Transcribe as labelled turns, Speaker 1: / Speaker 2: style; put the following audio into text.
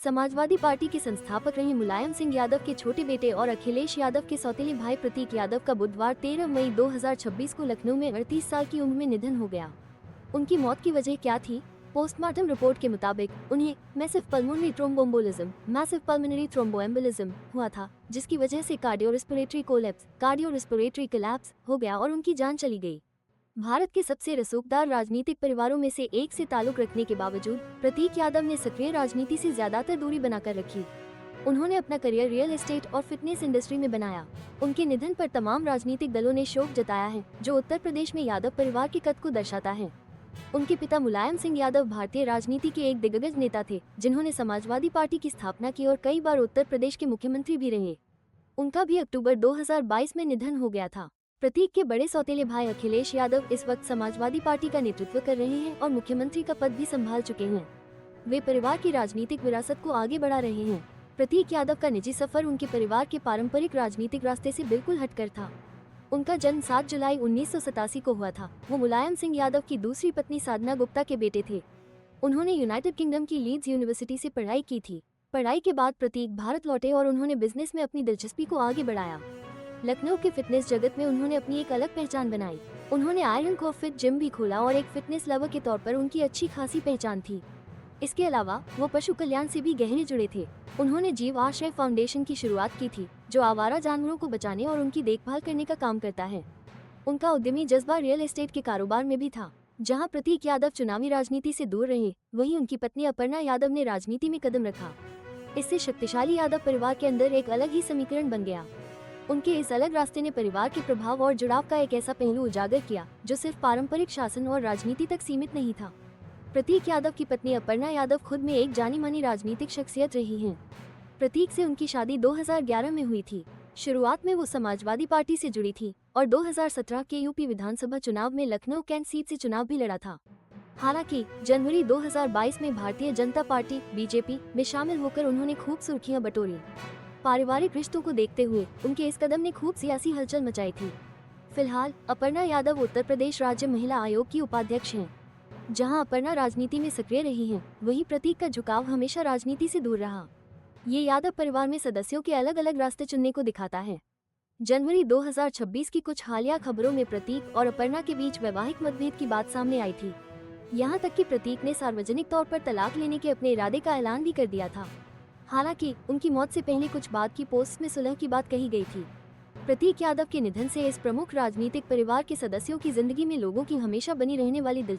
Speaker 1: Samajwadi party के संस्थापक रहे मुलायम सिंह यादव के छोटे बेटे और अखिलेश यादव के सौतेले भाई प्रतीक यादव का बुधवार 13 मई 2026 को लखनऊ में 38 साल की उम्र में निधन हो गया। उनकी मौत की वजह क्या थी? पोस्टमार्टम रिपोर्ट के मुताबिक उन्हें मैसिव पल्मोनरी थ्रोम्बोएम्बोलिज्म हुआ था, जिसकी वजह से कार्डियो कोलैप्स हो गया और उनकी जान चली गई। भारत के सबसे रसूखदार राजनीतिक परिवारों में से एक से ताल्लुक रखने के बावजूद प्रतीक यादव ने सक्रिय राजनीति से ज्यादातर दूरी बनाकर रखी। उन्होंने अपना करियर रियल एस्टेट और फिटनेस इंडस्ट्री में बनाया। उनके निधन पर तमाम राजनीतिक दलों ने शोक जताया है, जो उत्तर प्रदेश में यादव परिवार के कद को दर्शाता है। उनके पिता मुलायम सिंह यादव भारतीय राजनीति के एक दिग्गज नेता थे, जिन्होंने समाजवादी पार्टी की स्थापना की और कई बार उत्तर प्रदेश के मुख्यमंत्री भी रहे। उनका भी अक्टूबर 2022 में निधन हो गया था। प्रतीक के बड़े सौतेले भाई अखिलेश यादव इस वक्त समाजवादी पार्टी का नेतृत्व कर रहे हैं और मुख्यमंत्री का पद भी संभाल चुके हैं। वे परिवार की राजनीतिक विरासत को आगे बढ़ा रहे हैं। प्रतीक यादव का निजी सफर उनके परिवार के पारंपरिक राजनीतिक रास्ते से बिल्कुल हटकर था। उनका जन्म 7 जुलाई 1987 को हुआ था। वो मुलायम सिंह यादव की दूसरी पत्नी साधना गुप्ता के बेटे थे। उन्होंने यूनाइटेड किंगडम की लीड्स यूनिवर्सिटी से पढ़ाई की थी। पढ़ाई के बाद प्रतीक भारत लौटे और उन्होंने बिजनेस में अपनी दिलचस्पी को आगे बढ़ाया। लखनऊ के फिटनेस जगत में उन्होंने अपनी एक अलग पहचान बनाई। उन्होंने आयरन को फिट जिम भी खोला और एक फिटनेस लवर के तौर पर उनकी अच्छी खासी पहचान थी। इसके अलावा वो पशु कल्याण से भी गहरे जुड़े थे। उन्होंने जीव आश्रय फाउंडेशन की शुरुआत की थी, जो आवारा जानवरों को बचाने और उनकी देखभाल करने का काम करता है। उनका उद्यमी जज्बा रियल एस्टेट के कारोबार में भी था। जहां प्रतीक यादव चुनावी राजनीति से दूर रहे, वहीं उनकी पत्नी अपर्णा यादव ने राजनीति में कदम रखा। इससे शक्तिशाली यादव परिवार के अंदर एक अलग ही समीकरण बन गया। उनके इस अलग रास्ते ने परिवार के प्रभाव और जुड़ाव का एक ऐसा पहलू उजागर किया, जो सिर्फ पारंपरिक शासन और राजनीति तक सीमित नहीं था। प्रतीक यादव की पत्नी अपर्णा यादव खुद में एक जानी मानी राजनीतिक शख्सियत रही हैं। प्रतीक से उनकी शादी 2011 में हुई थी। शुरुआत में वो समाजवादी पार्टी से जुड़ी थी और 2017 के यूपी विधानसभा चुनाव में लखनऊ कैंट सीट से चुनाव भी लड़ा था। हालांकि जनवरी 2022 में भारतीय जनता पार्टी बीजेपी में शामिल होकर उन्होंने खूब सुर्खियां बटोरी। पारिवारिक रिश्तों को देखते हुए उनके इस कदम ने खूब सियासी हलचल मचाई थी। फिलहाल अपर्णा यादव उत्तर प्रदेश राज्य महिला आयोग की उपाध्यक्ष हैं। जहां अपर्णा राजनीति में सक्रिय रही हैं, वहीं प्रतीक का झुकाव हमेशा राजनीति से दूर रहा। ये यादव परिवार में सदस्यों के अलग अलग रास्ते चुनने को दिखाता है। जनवरी 2026 की कुछ हालिया खबरों में प्रतीक और अपर्णा के बीच वैवाहिक मतभेद की बात सामने आई थी। यहाँ तक कि प्रतीक ने सार्वजनिक तौर पर तलाक लेने के अपने इरादे का ऐलान भी कर दिया था। हालांकि उनकी मौत से पहले कुछ बाद की पोस्ट में सुलह की बात कही गई थी। प्रतीक यादव के निधन से इस प्रमुख राजनीतिक परिवार के सदस्यों की जिंदगी में लोगों की हमेशा बनी रहने वाली दिलचस्पी